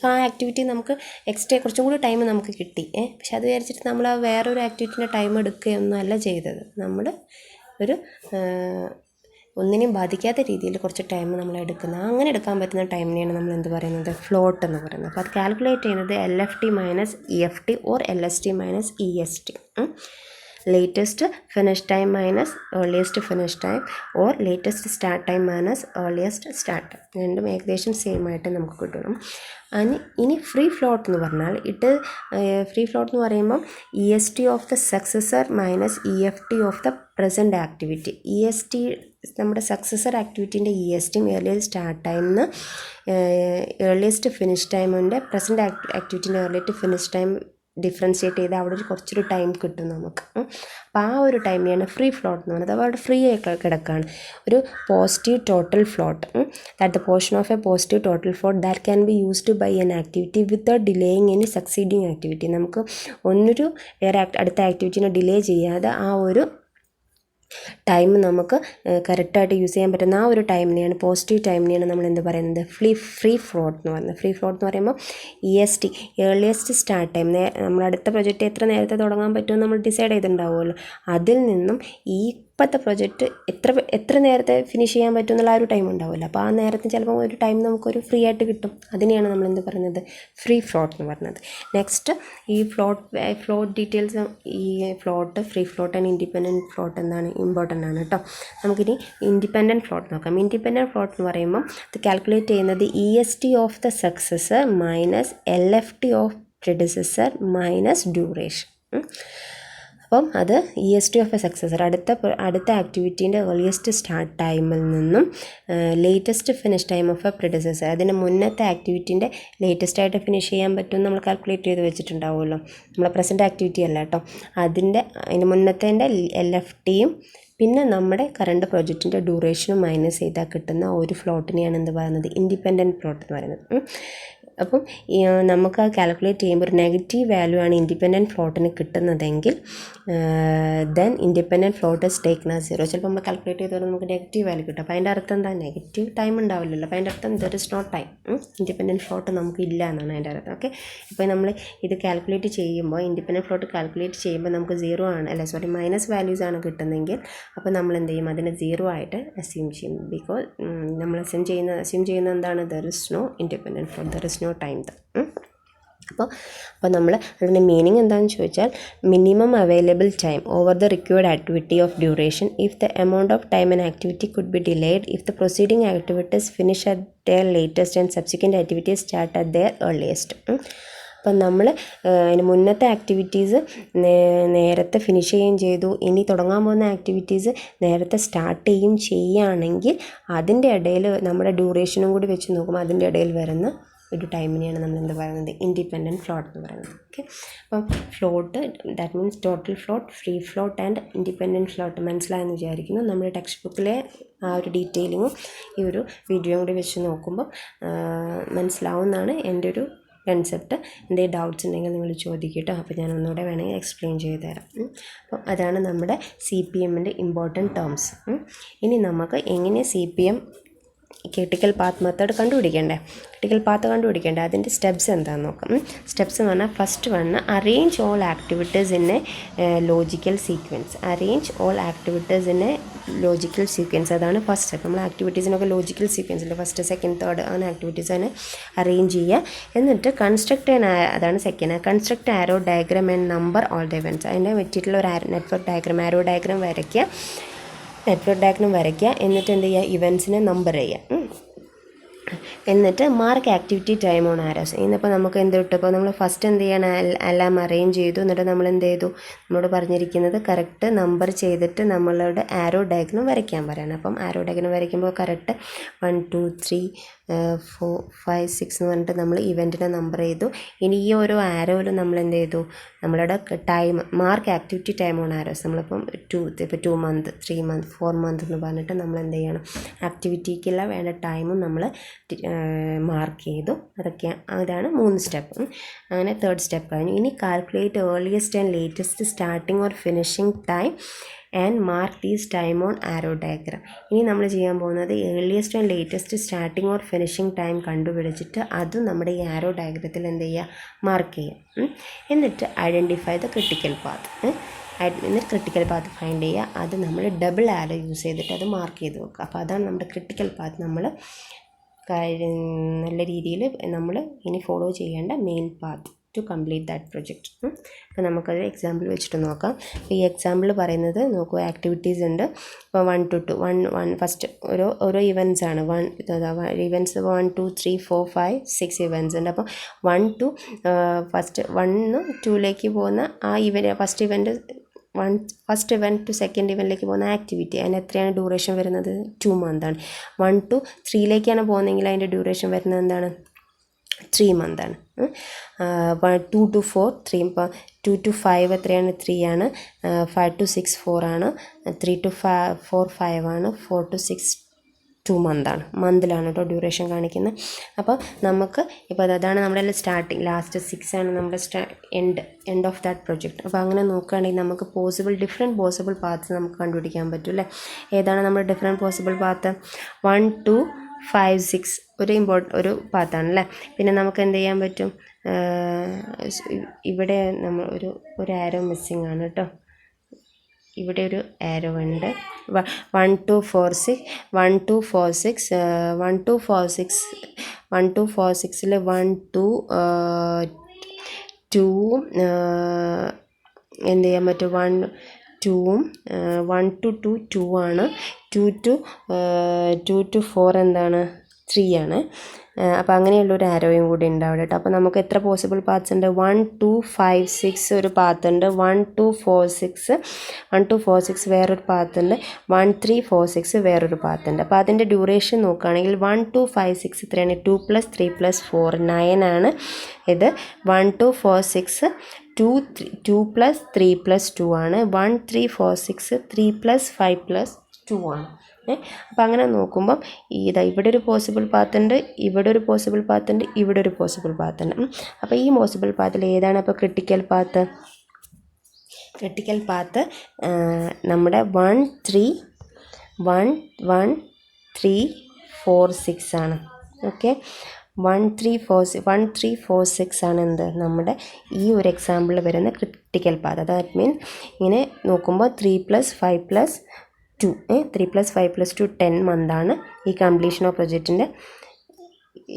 ആ ആക്ടിവിറ്റി നമുക്ക് എക്സ്ട്രാ കുറച്ചും കൂടി ടൈം നമുക്ക് കിട്ടി, പക്ഷെ അത് വിചാരിച്ചിട്ട് നമ്മൾ ആ വേറൊരു ആക്ടിവിറ്റീൻ്റെ ടൈം എടുക്കുകയൊന്നും അല്ല ചെയ്തത്. നമ്മൾ ഒരു ഒന്നിനെയും ബാധിക്കാത്ത രീതിയിൽ കുറച്ച് ടൈം നമ്മൾ എടുക്കുന്നത്, അങ്ങനെ എടുക്കാൻ പറ്റുന്ന ടൈമിനെയാണ് നമ്മൾ എന്ത് പറയുന്നത്, ഫ്ലോട്ട് എന്ന് പറയുന്നത്. അപ്പോൾ അത് കാൽക്കുലേറ്റ് ചെയ്യുന്നത് LFT minus EFT or LST minus EST, latest finish time minus earliest finish time or latest start time minus earliest start time. രണ്ടും ഏകദേശം സെയിം ആയിട്ട് നമുക്ക് കിട്ടണം. ഇനി ഫ്രീ ഫ്ലോട്ട് എന്ന് പറഞ്ഞാൽ ഫ്രീ ഫ്ലോട്ട് എന്ന് പറയുമ്പം EST of the successor minus EFT of the present activity. EST നമ്മുടെ സക്സസർ ആക്ടിവിറ്റീൻ്റെ ESTയും ഏർലിയസ്റ്റ് സ്റ്റാർട്ട് ടൈമിന് ഏർലിയസ്റ്റ് ഫിനിഷ് ടൈമിൻ്റെ പ്രസൻറ്റ് ആക്ടിവിറ്റീൻ്റെ ഏർലിയസ്റ്റ് ഫിനിഷ് ടൈം ഡിഫറൻഷിയേറ്റ് ചെയ്ത് അവിടെ കുറച്ചൊരു ടൈം കിട്ടും നമുക്ക്. അപ്പോൾ ആ ഒരു ടൈമിനെയാണ് ഫ്രീ ഫ്ലോട്ട് എന്ന് പറയുന്നത്. അപ്പോൾ അവിടെ ഫ്രീ ആയി കിടക്കുകയാണ്. ഒരു positive total float, that the portion of a positive total float that can be used by an activity without delaying any succeeding activity. നമുക്ക് വേറെ അടുത്ത ആക്ടിവിറ്റീനെ ഡിലേ ചെയ്യാതെ ആ ഒരു ടൈം നമുക്ക് കറക്റ്റായിട്ട് യൂസ് ചെയ്യാൻ പറ്റുന്ന ആ ഒരു ടൈമിനെയാണ്, പോസിറ്റീവ് ടൈമിനെയാണ് നമ്മൾ എന്ത് പറയുന്നത്, ഫ്രീ ഫ്ലോട്ട് എന്ന് പറയുന്നത്. ഫ്രീ ഫ്ലോട്ട് എന്ന് പറയുമ്പോൾ EST ഏർലിയസ്റ്റ് സ്റ്റാർട്ട് ടൈം, നമ്മൾ അടുത്ത പ്രൊജക്റ്റ് എത്ര നേരത്തെ തുടങ്ങാൻ പറ്റുമെന്ന് നമ്മൾ ഡിസൈഡ് ചെയ്തിട്ടുണ്ടാവുമല്ലോ, അതിൽ നിന്നും ഇപ്പോഴത്തെ പ്രൊജക്റ്റ് എത്ര നേരത്തെ ഫിനിഷ് ചെയ്യാൻ പറ്റും എന്നുള്ള ആ ഒരു ടൈം ഉണ്ടാവുമല്ലോ. അപ്പോൾ ആ നേരത്തിന് ചിലപ്പോൾ ഒരു ടൈം നമുക്കൊരു ഫ്രീ ആയിട്ട് കിട്ടും. അതിനെയാണ് നമ്മൾ എന്ത് പറയുന്നത്, ഫ്രീ ഫ്ലോട്ട് എന്ന് പറയുന്നത്. നെക്സ്റ്റ് ഈ ഫ്ലോട്ട് ഡീറ്റെയിൽസ്, ഈ float, free float and independent float എന്താണ് ഇമ്പോർട്ടൻ്റ് ആണ് കേട്ടോ. നമുക്കിനി ഇൻഡിപെൻഡൻറ്റ് ഫ്ലോട്ട് നോക്കാം. ഇൻഡിപെൻഡൻറ്റ് ഫ്ലോട്ട് എന്ന് പറയുമ്പോൾ ഇത് കാൽക്കുലേറ്റ് ചെയ്യുന്നത് EST of the successor minus LFT of predecessor minus duration. അപ്പം അത് EST ഓഫ് എ സക്സസർ, അടുത്ത ആക്ടിവിറ്റീൻ്റെ ഏർലിയസ്റ്റ് സ്റ്റാർട്ട് ടൈമിൽ നിന്നും latest finish time of a predecessor, അതിന് മുന്നത്തെ ആക്ടിവിറ്റീൻ്റെ ലേറ്റസ്റ്റ് ആയിട്ട് ഫിനിഷ് ചെയ്യാൻ പറ്റും നമ്മൾ കാൽക്കുലേറ്റ് ചെയ്ത് വെച്ചിട്ടുണ്ടാവുമല്ലോ. നമ്മളെ പ്രസൻറ്റ് ആക്ടിവിറ്റി അല്ല കേട്ടോ, അതിന് മുന്നത്തേൻ്റെ LFTയും പിന്നെ നമ്മുടെ കറണ്ട് പ്രൊജക്റ്റിൻ്റെ ഡ്യൂറേഷനും മൈനസ് ചെയ്താൽ കിട്ടുന്ന ഒരു ഫ്ലോട്ടിനെയാണ് എന്ത് പറയുന്നത്, ഇൻഡിപെൻഡൻറ്റ് ഫ്ലോട്ട് എന്ന് പറയുന്നത്. അപ്പം നമുക്ക് കാൽക്കുലേറ്റ് ചെയ്യുമ്പോൾ ഒരു നെഗറ്റീവ് വാല്യൂ ആണ് ഇൻഡിപെൻഡൻറ്റ് ഫ്ലോട്ടിന് കിട്ടുന്നതെങ്കിൽ then independent float is taken as 0. ചിലപ്പോൾ നമ്മൾ കാൽക്കുലേറ്റ് ചെയ്തോടെ നമുക്ക് നെഗറ്റീവ് വാല്യൂ കിട്ടും. അപ്പോൾ അതിൻ്റെ അർത്ഥം എന്താ, നെഗറ്റീവ് ടൈം ഉണ്ടാവില്ലല്ലോ. അപ്പോൾ അതിൻ്റെ അർത്ഥം there is not time, independent float നമുക്ക് ഇല്ല എന്നാണ് അതിൻ്റെ അർത്ഥം. ഓക്കെ, ഇപ്പോൾ നമ്മൾ ഇത് കാൽക്കുലേറ്റ് ചെയ്യുമ്പോൾ, ഇൻഡിപെൻഡൻറ്റ് ഫ്ലോട്ട് കാൽക്കുലേറ്റ് ചെയ്യുമ്പോൾ നമുക്ക് മൈനസ് വാല്യൂസ് ആണ് കിട്ടുന്നതെങ്കിൽ അപ്പോൾ നമ്മൾ എന്ത് ചെയ്യും, അതിനെ 0 ആയിട്ട് അസ്യൂം ചെയ്യും. ബിക്കോസ് നമ്മൾ അസ്യൂം ചെയ്യുന്നത് എന്താണ്, there is no independent float, there is no time. അപ്പോൾ നമ്മൾ അതിൻ്റെ മീനിങ് എന്താണെന്ന് ചോദിച്ചാൽ, minimum available time over the required activity of duration if the amount of time an activity could be delayed if the proceeding activities finish at their latest and subsequent activities start at their earliest. അപ്പം നമ്മൾ അതിന് മുന്നത്തെ activities നേരത്തെ finish ചെയ്യുകയും ചെയ്തു, ഇനി തുടങ്ങാൻ പോകുന്ന ആക്ടിവിറ്റീസ് നേരത്തെ സ്റ്റാർട്ട് ചെയ്യുകയാണെങ്കിൽ അതിൻ്റെ ഇടയിൽ നമ്മുടെ ഡ്യൂറേഷനും കൂടി വെച്ച് നോക്കുമ്പോൾ അതിൻ്റെ ഇടയിൽ വരുന്ന ഒരു ടൈമിനെയാണ് നമ്മൾ എന്ത് പറയുന്നത്, ഇൻഡിപെൻഡൻറ്റ് ഫ്ലോട്ട് എന്ന് പറയുന്നത്. ഓക്കെ, അപ്പം float that means total float, free float and independent float മനസ്സിലായെന്ന് വിചാരിക്കുന്നു. നമ്മുടെ ടെക്സ്റ്റ് ബുക്കിലെ ആ ഒരു ഡീറ്റെയിലിങ്ങും ഈ ഒരു വീഡിയോയും കൂടി വെച്ച് നോക്കുമ്പോൾ മനസ്സിലാവുന്നതാണ് എൻ്റെ ഒരു കൺസെപ്റ്റ്. എന്തെങ്കിലും ഡൗട്ട്സ് ഉണ്ടെങ്കിൽ നിങ്ങൾ ചോദിക്കട്ടോ, അപ്പോൾ ഞാൻ ഒന്നുകൂടെ വേണമെങ്കിൽ എക്സ്പ്ലെയിൻ ചെയ്ത് തരാം. അപ്പോൾ അതാണ് നമ്മുടെ CPMൻ്റെ ഇമ്പോർട്ടൻറ്റ് ടേംസ്. ഇനി നമുക്ക് എങ്ങനെ CPM ക്രിട്ടിക്കൽ പാത്ത് മെത്തേഡ് കണ്ടുപിടിക്കണ്ടേ, അതിൻ്റെ സ്റ്റെപ്സ് എന്താണെന്ന് നോക്കാം. സ്റ്റെപ്സ് എന്ന് പറഞ്ഞാൽ first one arrange all activities in A logical sequence. അതാണ് ഫസ്റ്റ് സ്റ്റെപ്പ്. നമ്മൾ ആക്ടിവിറ്റീസിനൊക്കെ ലോജിക്കൽ സീക്വൻസിൽ ഫസ്റ്റ്, സെക്കൻഡ്, തേർഡ് അങ്ങനെ ആക്ടിവിറ്റീസ് അതിനെ അറേഞ്ച് ചെയ്യുക. എന്നിട്ട് അതാണ് second, construct arrow diagram and number all the events. അതിൻ്റെ പറ്റിയിട്ടുള്ള ഒരു നെറ്റ്വർക്ക് ഡയഗ്രാം, ആരോ ഡയഗ്രാം വരയ്ക്കുക. എന്നിട്ട് എന്ത് ചെയ്യുക, ഇവൻറ്റ്സിനെ നമ്പർ ചെയ്യുക. എന്നിട്ട് mark activity time on arrows. ഇന്നിപ്പോൾ നമുക്ക് എന്ത് കിട്ടും, ഇപ്പോൾ നമ്മൾ ഫസ്റ്റ് എന്ത് ചെയ്യണം, എല്ലാം അറേഞ്ച് ചെയ്തു. എന്നിട്ട് നമ്മൾ എന്ത് ചെയ്തു, നമ്മളോട് പറഞ്ഞിരിക്കുന്നത് കറക്റ്റ് നമ്പർ ചെയ്തിട്ട് നമ്മളുടെ ആരോ ഡയഗ്രാം വരയ്ക്കാൻ പറയണം. അപ്പം ആരോ ഡയഗ്രാം വരയ്ക്കുമ്പോൾ കറക്റ്റ് 1 2 3 4 5 6 എന്ന് പറഞ്ഞിട്ട് നമ്മൾ ഇവൻറ്റിനെ നമ്പർ ചെയ്തു. ഇനി ഈ ഓരോ ആരോയിലും നമ്മൾ എന്ത് ചെയ്തു, നമ്മളുടെ time, mark activity time on arrows. നമ്മളിപ്പം 2 month 3 month 4 month എന്ന് പറഞ്ഞിട്ട് നമ്മൾ എന്ത് ചെയ്യണം, ആക്ടിവിറ്റിക്കുള്ള വേണ്ട ടൈമും നമ്മൾ മാർക്ക് ചെയ്തു. അതാണ് 3 സ്റ്റെപ്പ്. അങ്ങനെ തേർഡ് സ്റ്റെപ്പ് കഴിഞ്ഞു. ഇനി calculate earliest and latest starting or finishing time and mark these time on arrow diagram. ഇനി നമ്മൾ ചെയ്യാൻ പോകുന്നത് earliest and latest starting or finishing time കണ്ടുപിടിച്ചിട്ട് അതും നമ്മുടെ ഈ ആരോ ഡയഗ്രത്തിൽ എന്ത് ചെയ്യുക, മാർക്ക് ചെയ്യുക. എന്നിട്ട് ഐഡൻറ്റിഫൈ ദ ക്രിട്ടിക്കൽ പാത്ത്. എന്നിട്ട് ക്രിട്ടിക്കൽ പാത്ത് ഫൈൻഡ് ചെയ്യുക. അത് നമ്മൾ ഡബിൾ ആരോ യൂസ് ചെയ്തിട്ട് അത് മാർക്ക് ചെയ്ത് വെക്കുക. അപ്പോൾ അതാണ് നമ്മുടെ ക്രിട്ടിക്കൽ പാത്ത് നമ്മൾ നല്ല രീതിയിൽ നമ്മൾ ഇനി ഫോളോ ചെയ്യേണ്ട main path to complete that project. അപ്പോൾ നമുക്കത് എക്സാമ്പിൾ വെച്ചിട്ട് നോക്കാം. അപ്പോൾ ഈ എക്സാമ്പിൾ പറയുന്നത് നോക്കൂ, ആക്ടിവിറ്റീസ് ഉണ്ട്. ഇപ്പോൾ 1 to 2 ഫസ്റ്റ് ഓരോ ഇവൻറ്റ്സ് ആണ്. ഇവൻറ്റ്സ് 1 2 3 4 5 6 ഇവൻറ്റ്സ് ഉണ്ട്. അപ്പോൾ 1 to ഫസ്റ്റ് 1 2ലേക്ക് പോകുന്ന ആ ഫസ്റ്റ് ഇവൻറ്റ് ടു സെക്കൻഡ് ഇവൻറ്റിലേക്ക് പോകുന്ന ആക്ടിവിറ്റി, അതിന് എത്രയാണ് ഡ്യൂറേഷൻ വരുന്നത്, 2 month ആണ്. 1 to 3ലേക്കാണ് പോകുന്നതെങ്കിൽ അതിൻ്റെ ഡ്യൂറേഷൻ വരുന്നത് എന്താണ്, 3 month ആണ്. 2 to 4 3, ഇപ്പോൾ 2 to 5 എത്രയാണ്, 3 ആണ്. 5 to 6 4 ആണ്. 3 to 4 5 ആണ്. 4 to 6 2 month ആണ്. മന്തിലാണ് കേട്ടോ ഡ്യൂറേഷൻ കാണിക്കുന്നത്. അപ്പോൾ നമുക്ക് ഇപ്പോൾ അതാണ് നമ്മുടെ സ്റ്റാർട്ടിങ്, ലാസ്റ്റ് 6 ആണ് നമ്മുടെ എൻഡ് ഓഫ് ദാറ്റ് പ്രൊജക്റ്റ്. അപ്പോൾ അങ്ങനെ നോക്കുകയാണെങ്കിൽ നമുക്ക് ഡിഫറെൻറ്റ് പോസിബിൾ പാത്ത്സ് നമുക്ക് കണ്ടുപിടിക്കാൻ പറ്റും അല്ലേ. ഏതാണ് നമ്മുടെ ഡിഫറെൻറ്റ് പോസിബിൾ പാത്ത്, 1 2 5 6 ഒരു പാത്താണല്ലേ. പിന്നെ നമുക്ക് എന്ത് ചെയ്യാൻ പറ്റും, ഇവിടെ നമ്മൾ ഒരു ആരോ മിസ്സിങ് ആണ് കേട്ടോ. ഇവിടെ ഒരു ആരോ ഉണ്ട്. 1 2 4 6 1 2 4 6 1 2 4 6 1 2 4 6ൽ 1 2 2 എന്ത് ചെയ്യാൻ പറ്റും, 1 2ഉം 1 to 2 2 ആണ്. 2 to 4 എന്താണ്, 3 ആണ്. അപ്പോൾ അങ്ങനെയുള്ളൊരു ആരോയും കൂടി ഉണ്ട് അവിടെ കേട്ടോ. അപ്പോൾ നമുക്ക് എത്ര പോസിബിൾ പാത്ത്സ് ഉണ്ട്, 1 2 5 6 ഒരു പാത്ത് ഉണ്ട്. 1 2 4 6 വേറൊരു പാത്ത് ഉണ്ട്. 1 3 4 6 വേറൊരു പാത്ത് ഉണ്ട്. അപ്പോൾ അതിൻ്റെ ഡ്യൂറേഷൻ നോക്കുകയാണെങ്കിൽ 1 2 5 6 എത്രയാണ്, 2 + 3 + 4 9 ആണ്. ഇത് 1 2 4 6 2 + 3 + 2 ആണ്. 1 3 4 6 3 + 5 + 2 ആണ്. അപ്പോൾ അങ്ങനെ നോക്കുമ്പം ഇവിടെ ഒരു പോസിബിൾ പാത്ത് ഉണ്ട്, ഇവിടെ ഒരു പോസിബിൾ പാത്ത് ഉണ്ട്, ഇവിടെ ഒരു പോസിബിൾ പാത്ത് ഉണ്ട്. അപ്പോൾ ഈ പോസിബിൾ പാത്തിൽ ഏതാണ് അപ്പോൾ ക്രിട്ടിക്കൽ പാത്ത്? നമ്മുടെ 1 3 4 6 ആണ്. ഓക്കെ, 1 3 4 6 ആണ് എന്ത് നമ്മുടെ ഈ ഒരു എക്സാമ്പിളിൽ വരുന്ന ക്രിട്ടിക്കൽ പാത്ത്. ദാറ്റ് മീൻസ് ഇങ്ങനെ നോക്കുമ്പോൾ 3 + 5 + 2 3 + 5 + 2 10 month ആണ് ഈ കംപ്ലീഷൻ ഓഫ് പ്രൊജക്റ്റിൻ്റെ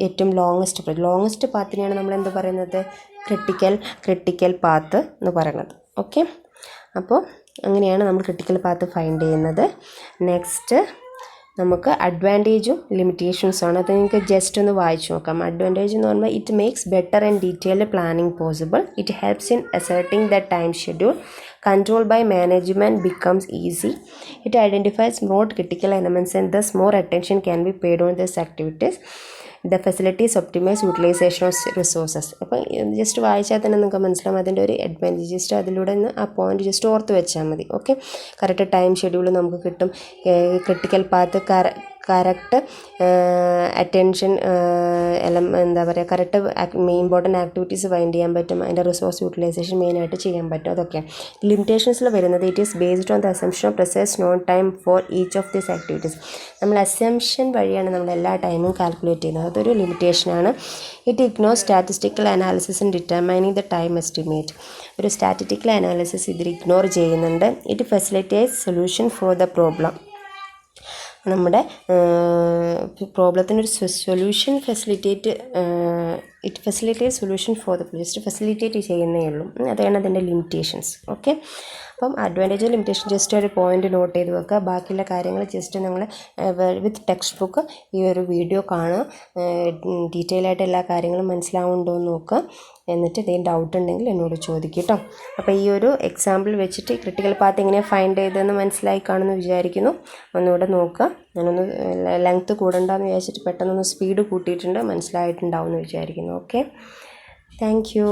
ഏറ്റവും ലോങ്ങസ്റ്റ് പാത്തിനെയാണ് നമ്മൾ എന്ത് പറയുന്നത്, ക്രിട്ടിക്കൽ പാത്ത് എന്ന് പറയുന്നത്. ഓക്കെ, അപ്പോൾ അങ്ങനെയാണ് നമ്മൾ ക്രിട്ടിക്കൽ പാത്ത് ഫൈൻഡ് ചെയ്യുന്നത്. നെക്സ്റ്റ് നമുക്ക് അഡ്വാൻറ്റേജും ലിമിറ്റേഷൻസും ആണ്. അത് നിങ്ങൾക്ക് ജസ്റ്റ് ഒന്ന് വായിച്ചു നോക്കാം. അഡ്വാൻറ്റേജ് എന്ന് പറയുമ്പോൾ it makes better and detailed planning possible. It helps in asserting the time schedule. Control by management becomes easy. It identifies more critical elements and thus more attention can be paid on these activities. The facilities optimise utilisation of resources. അപ്പോൾ just വായിച്ചാൽ തന്നെ നിങ്ങൾക്ക് മനസ്സിലാവും അതിൻ്റെ ഒരു advantage. Just അതിലൂടെ നിന്ന് ആ പോയിന്റ് ജസ്റ്റ് ഓർത്ത് വെച്ചാൽ മതി. ഓക്കെ, കറക്റ്റ് ടൈം ഷെഡ്യൂൾ നമുക്ക് കിട്ടും. ക്രിട്ടിക്കൽ പാത്ത് കറക്റ്റ് അറ്റൻഷൻ എന്താ പറയുക, കറക്റ്റ് ഇമ്പോർട്ടൻറ്റ് ആക്ടിവിറ്റീസ് ഫൈൻഡ് ചെയ്യാൻ പറ്റും. അതിൻ്റെ റിസോഴ്സ് യൂട്ടിലൈസേഷൻ മെയിനായിട്ട് ചെയ്യാൻ പറ്റും. അതൊക്കെ ലിമിറ്റേഷൻസിൽ വരുന്നത് it is based on the assumption of precise known time for each of these activities. നമ്മൾ അസംഷൻ വഴിയാണ് നമ്മൾ എല്ലാ ടൈമും കാൽക്കുലേറ്റ് ചെയ്യുന്നത്. അതൊരു ലിമിറ്റേഷനാണ്. It ignore statistical analysis in determining the time estimate. ഒരു സ്റ്റാറ്റിസ്റ്റിക്കൽ അനാലിസിസ് ഇതിൽ ഇഗ്നോർ ചെയ്യുന്നുണ്ട്. It facilitates solution for the problem. നമ്മുടെ പ്രോബ്ലത്തിനൊരു solution it facilitate solution for the just facilitate ചെയ്യുന്നേ ഉള്ളൂ. അതാണ് അതിൻ്റെ ലിമിറ്റേഷൻസ്. ഓക്കെ, അപ്പം അഡ്വാൻറ്റേജ് ലിമിറ്റേഷൻ ജസ്റ്റ് ഒരു പോയിന്റ് നോട്ട് ചെയ്ത് വെക്കുക. ബാക്കിയുള്ള കാര്യങ്ങൾ ജസ്റ്റ് നിങ്ങൾ വിത്ത് ടെക്സ്റ്റ് ബുക്ക് ഈ ഒരു വീഡിയോ കാണുക. ഡീറ്റെയിൽ ആയിട്ട് എല്ലാ കാര്യങ്ങളും മനസ്സിലാവുന്നുണ്ടോ എന്ന് നോക്കുക. എന്നിട്ട് എന്തെങ്കിലും ഡൗട്ട് ഉണ്ടെങ്കിൽ എന്നോട് ചോദിക്കും കേട്ടോ. അപ്പോൾ ഈ ഒരു എക്സാമ്പിൾ വെച്ചിട്ട് ക്രിട്ടിക്കൽ പാത്ത് എങ്ങനെയാണ് ഫൈൻഡ് ചെയ്തതെന്ന് മനസ്സിലായി കാണുമെന്ന് വിചാരിക്കുന്നു. ഒന്നുകൂടെ നോക്കുക. ഞാനൊന്ന് ലെങ്ത്ത് കൂടണ്ടെന്ന് വിചാരിച്ചിട്ട് പെട്ടെന്നൊന്ന് സ്പീഡ് കൂട്ടിയിട്ടുണ്ട്. മനസ്സിലായിട്ടുണ്ടാവും എന്ന് വിചാരിക്കുന്നു. Okay, thank you.